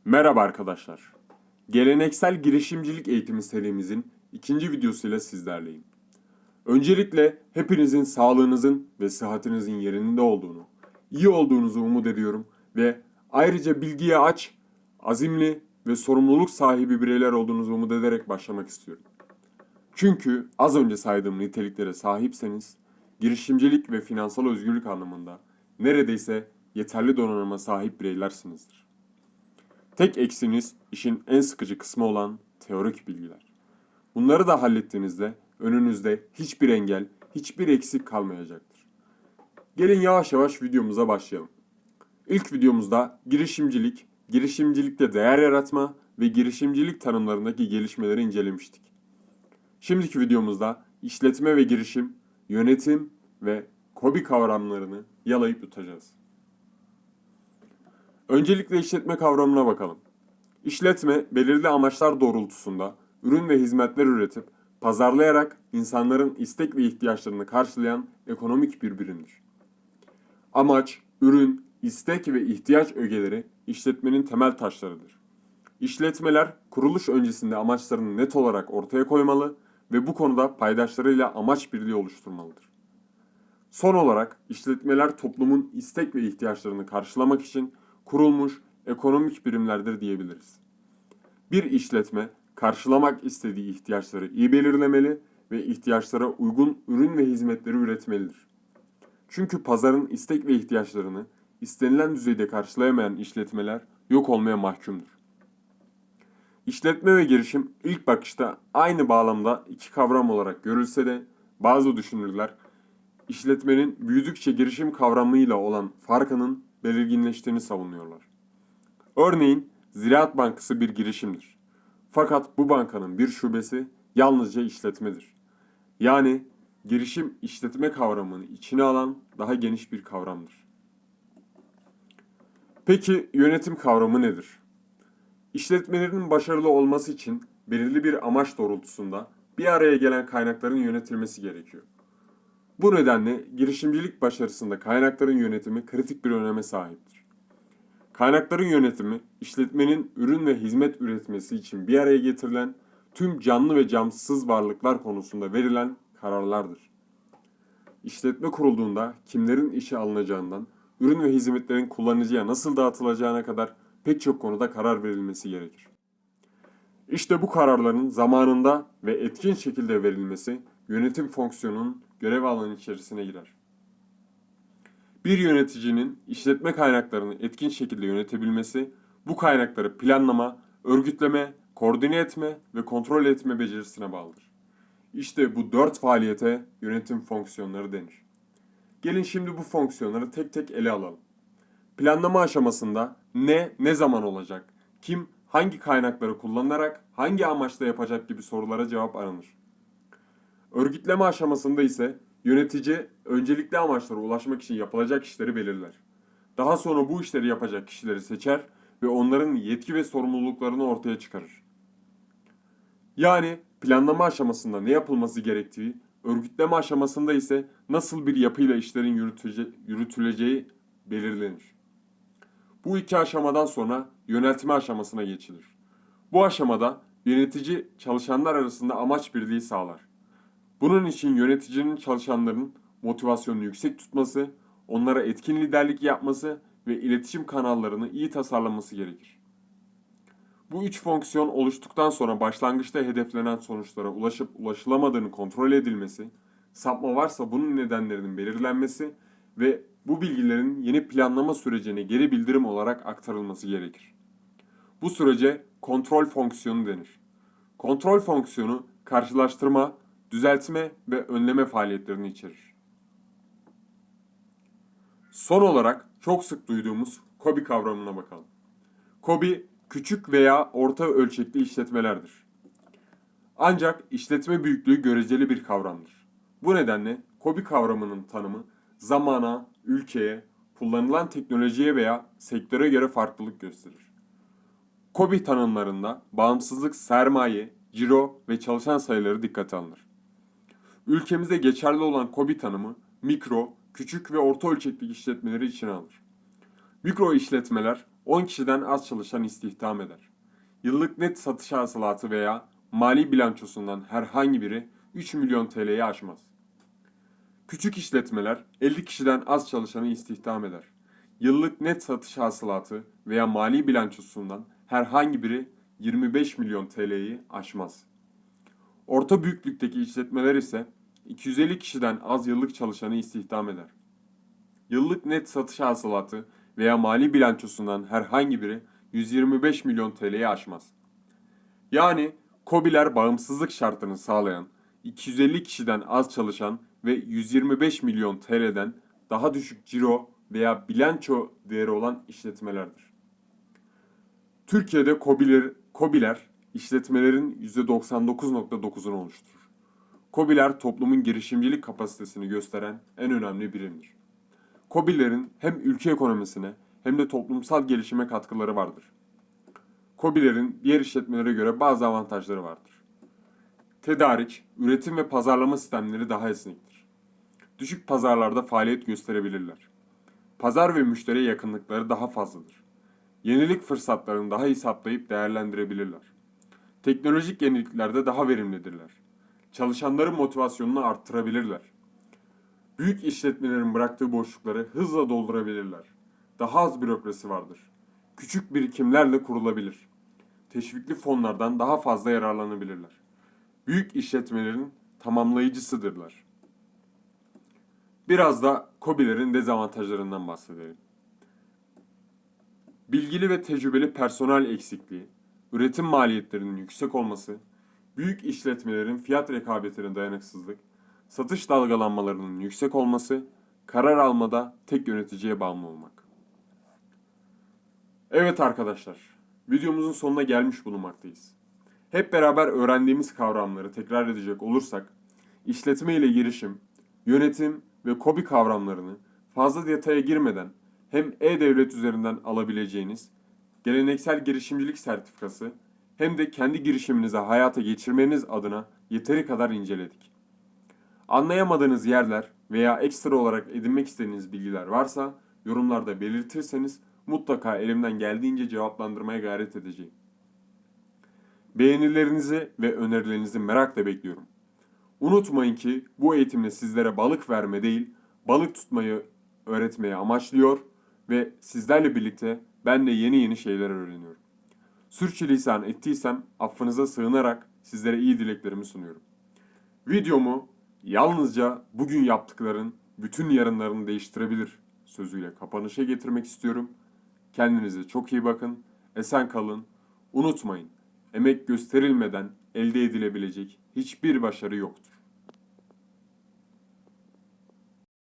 Merhaba arkadaşlar. Geleneksel girişimcilik eğitimi serimizin ikinci videosuyla sizlerleyim. Öncelikle hepinizin sağlığınızın ve sıhhatinizin yerinde olduğunu, iyi olduğunuzu umut ediyorum ve ayrıca bilgiye aç, azimli ve sorumluluk sahibi bireyler olduğunuzu umut ederek başlamak istiyorum. Çünkü az önce saydığım niteliklere sahipseniz, girişimcilik ve finansal özgürlük anlamında neredeyse yeterli donanıma sahip bireylersinizdir. Tek eksiniz işin en sıkıcı kısmı olan teorik bilgiler. Bunları da hallettiğinizde önünüzde hiçbir engel, hiçbir eksik kalmayacaktır. Gelin yavaş yavaş videomuza başlayalım. İlk videomuzda girişimcilik, girişimcilikte değer yaratma ve girişimcilik tanımlarındaki gelişmeleri incelemiştik. Şimdiki videomuzda işletme ve girişim, yönetim ve KOBİ kavramlarını yalayıp tutacağız. Öncelikle işletme kavramına bakalım. İşletme, belirli amaçlar doğrultusunda ürün ve hizmetler üretip pazarlayarak insanların istek ve ihtiyaçlarını karşılayan ekonomik bir birimdir. Amaç, ürün, istek ve ihtiyaç ögeleri işletmenin temel taşlarıdır. İşletmeler kuruluş öncesinde amaçlarını net olarak ortaya koymalı ve bu konuda paydaşlarıyla amaç birliği oluşturmalıdır. Son olarak işletmeler toplumun istek ve ihtiyaçlarını karşılamak için kurulmuş ekonomik birimlerdir diyebiliriz. Bir işletme karşılamak istediği ihtiyaçları iyi belirlemeli ve ihtiyaçlara uygun ürün ve hizmetleri üretmelidir. Çünkü pazarın istek ve ihtiyaçlarını istenilen düzeyde karşılayamayan işletmeler yok olmaya mahkumdur. İşletme ve girişim ilk bakışta aynı bağlamda iki kavram olarak görülse de bazı düşünürler işletmenin büyüdükçe girişim kavramıyla olan farkının belirginleştiğini savunuyorlar. Örneğin Ziraat Bankası bir girişimdir. Fakat bu bankanın bir şubesi yalnızca işletmedir. Yani girişim işletme kavramını içine alan daha geniş bir kavramdır. Peki yönetim kavramı nedir? İşletmelerin başarılı olması için belirli bir amaç doğrultusunda bir araya gelen kaynakların yönetilmesi gerekiyor. Bu nedenle girişimcilik başarısında kaynakların yönetimi kritik bir öneme sahiptir. Kaynakların yönetimi, işletmenin ürün ve hizmet üretmesi için bir araya getirilen tüm canlı ve cansız varlıklar konusunda verilen kararlardır. İşletme kurulduğunda kimlerin işe alınacağından, ürün ve hizmetlerin kullanıcıya nasıl dağıtılacağına kadar pek çok konuda karar verilmesi gerekir. İşte bu kararların zamanında ve etkin şekilde verilmesi yönetim fonksiyonunun görev alanı içerisine girer. Bir yöneticinin işletme kaynaklarını etkin şekilde yönetebilmesi, bu kaynakları planlama, örgütleme, koordine etme ve kontrol etme becerisine bağlıdır. İşte bu dört faaliyete yönetim fonksiyonları denir. Gelin şimdi bu fonksiyonları tek tek ele alalım. Planlama aşamasında ne zaman olacak, kim hangi kaynakları kullanarak hangi amaçla yapacak gibi sorulara cevap aranır. Örgütleme aşamasında ise yönetici öncelikli amaçlara ulaşmak için yapılacak işleri belirler. Daha sonra bu işleri yapacak kişileri seçer ve onların yetki ve sorumluluklarını ortaya çıkarır. Yani planlama aşamasında ne yapılması gerektiği, örgütleme aşamasında ise nasıl bir yapıyla işlerin yürütüleceği belirlenir. Bu iki aşamadan sonra yöneltme aşamasına geçilir. Bu aşamada yönetici çalışanlar arasında amaç birliği sağlar. Bunun için yöneticinin çalışanların motivasyonunu yüksek tutması, onlara etkin liderlik yapması ve iletişim kanallarını iyi tasarlaması gerekir. Bu üç fonksiyon oluştuktan sonra başlangıçta hedeflenen sonuçlara ulaşıp ulaşılamadığını kontrol edilmesi, sapma varsa bunun nedenlerinin belirlenmesi ve bu bilgilerin yeni planlama sürecine geri bildirim olarak aktarılması gerekir. Bu sürece kontrol fonksiyonu denir. Kontrol fonksiyonu karşılaştırma, düzeltme ve önleme faaliyetlerini içerir. Son olarak çok sık duyduğumuz KOBİ kavramına bakalım. KOBİ küçük veya orta ölçekli işletmelerdir. Ancak işletme büyüklüğü göreceli bir kavramdır. Bu nedenle KOBİ kavramının tanımı zamana, ülkeye, kullanılan teknolojiye veya sektöre göre farklılık gösterir. KOBİ tanımlarında bağımsızlık, sermaye, ciro ve çalışan sayıları dikkate alınır. Ülkemizde geçerli olan KOBİ tanımı mikro, küçük ve orta ölçekli işletmeleri içine alır. Mikro işletmeler 10 kişiden az çalışan istihdam eder. Yıllık net satış hasılatı veya mali bilançosundan herhangi biri 3 milyon TL'yi aşmaz. Küçük işletmeler 50 kişiden az çalışanı istihdam eder. Yıllık net satış hasılatı veya mali bilançosundan herhangi biri 25 milyon TL'yi aşmaz. Orta büyüklükteki işletmeler ise 250 kişiden az yıllık çalışanı istihdam eder. Yıllık net satış hasılatı veya mali bilançosundan herhangi biri 125 milyon TL'yi aşmaz. Yani KOBİ'ler bağımsızlık şartını sağlayan, 250 kişiden az çalışan ve 125 milyon TL'den daha düşük ciro veya bilanço değeri olan işletmelerdir. Türkiye'de KOBİ'ler işletmelerin %99.9'unu oluşturur. KOBİ'ler toplumun girişimcilik kapasitesini gösteren en önemli birimdir. KOBİ'lerin hem ülke ekonomisine hem de toplumsal gelişime katkıları vardır. KOBİ'lerin diğer işletmelere göre bazı avantajları vardır. Tedarik, üretim ve pazarlama sistemleri daha esnektir. Düşük pazarlarda faaliyet gösterebilirler. Pazar ve müşteriye yakınlıkları daha fazladır. Yenilik fırsatlarını daha iyi saptayıp değerlendirebilirler. Teknolojik yeniliklerde daha verimlidirler. Çalışanların motivasyonunu arttırabilirler. Büyük işletmelerin bıraktığı boşlukları hızla doldurabilirler. Daha az bürokrasi vardır. Küçük birikimlerle kurulabilir. Teşvikli fonlardan daha fazla yararlanabilirler. Büyük işletmelerin tamamlayıcısıdırlar. Biraz da KOBİ'lerin dezavantajlarından bahsedelim. Bilgili ve tecrübeli personel eksikliği, üretim maliyetlerinin yüksek olması, büyük işletmelerin fiyat rekabetine dayanıksızlık, satış dalgalanmalarının yüksek olması, karar almada tek yöneticiye bağımlı olmak. Evet arkadaşlar, videomuzun sonuna gelmiş bulunmaktayız. Hep beraber öğrendiğimiz kavramları tekrar edecek olursak, işletme ile girişim, yönetim ve KOBİ kavramlarını fazla detaya girmeden hem e-devlet üzerinden alabileceğiniz geleneksel girişimcilik sertifikası hem de kendi girişiminizi hayata geçirmeniz adına yeteri kadar inceledik. Anlayamadığınız yerler veya ekstra olarak edinmek istediğiniz bilgiler varsa yorumlarda belirtirseniz mutlaka elimden geldiğince cevaplandırmaya gayret edeceğim. Beğenilerinizi ve önerilerinizi merakla bekliyorum. Unutmayın ki bu eğitimle sizlere balık verme değil, balık tutmayı öğretmeye amaçlıyor ve sizlerle birlikte ben de yeni şeyler öğreniyorum. Sürçülisan ettiysem affınıza sığınarak sizlere iyi dileklerimi sunuyorum. Videomu yalnızca bugün yaptıkların bütün yarınlarını değiştirebilir sözüyle kapanışa getirmek istiyorum. Kendinize çok iyi bakın, esen kalın. Unutmayın, emek gösterilmeden elde edilebilecek hiçbir başarı yoktur.